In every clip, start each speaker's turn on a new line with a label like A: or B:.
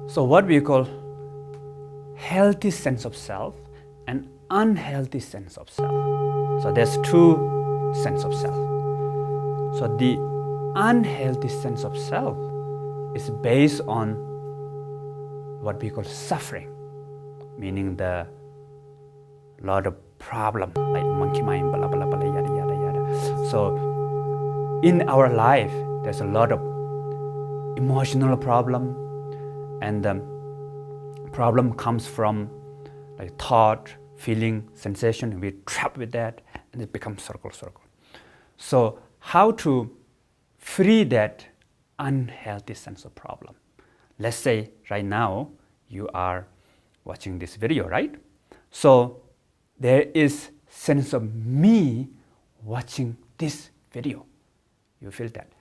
A: So what we call healthy sense of self and unhealthy sense of self. So there's two sense of self. So the unhealthy sense of self is based on what we call suffering, meaning the lot of problem, like monkey mind, blah, blah, blah, yada, yada, yada. So in our life, there's a lot of emotional problem, and the problem comes from like thought, feeling, sensation. We're trapped with that, and it becomes circle. So how to free that unhealthy sense of problem? Let's say right now you are watching this video, right? So there is sense of me watching this video. You feel that.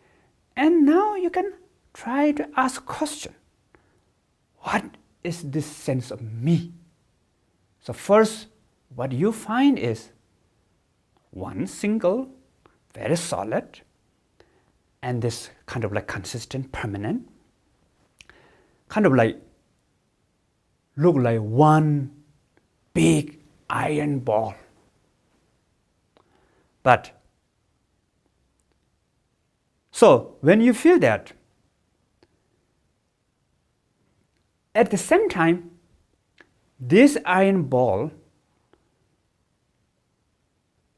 A: And now you can try to ask question. What is this sense of me? So first, what you find is one single, very solid, and this kind of like consistent, permanent, kind of like look like one big iron ball. But so when you feel that, at the same time, this iron ball,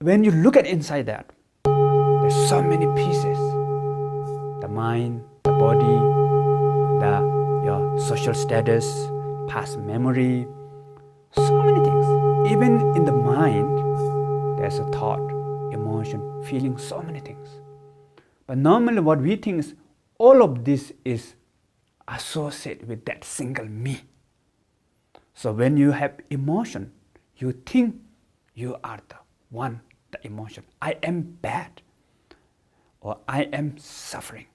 A: when you look at inside that, there's so many pieces. The mind, the body, your social status, past memory, so many things. Even in the mind, there's a thought, emotion, feeling, so many things. But normally what we think is all of this is associated with that single me. So when you have emotion, you think you are the one, the emotion. I am bad, or I am suffering.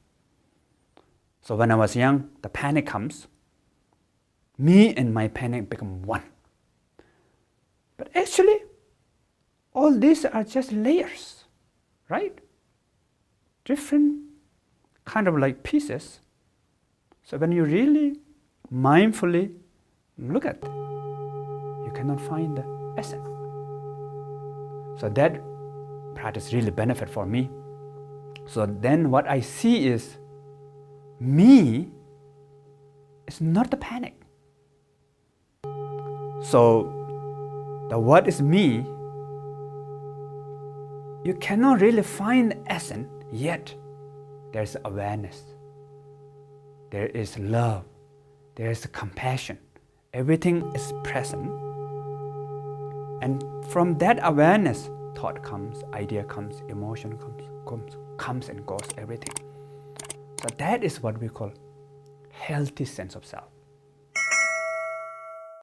A: So when I was young, the panic comes. Me and my panic become one. But actually, all these are just layers, right? Different kind of like pieces. So when you really mindfully look at it, you cannot find the essence. So that practice really benefit for me. So then what I see is me is not the panic. So the what is me, you cannot really find the essence, yet there's awareness. There is love. There is compassion. Everything is present. And from that awareness, thought comes, idea comes, emotion comes and goes, everything. So that is what we call healthy sense of self.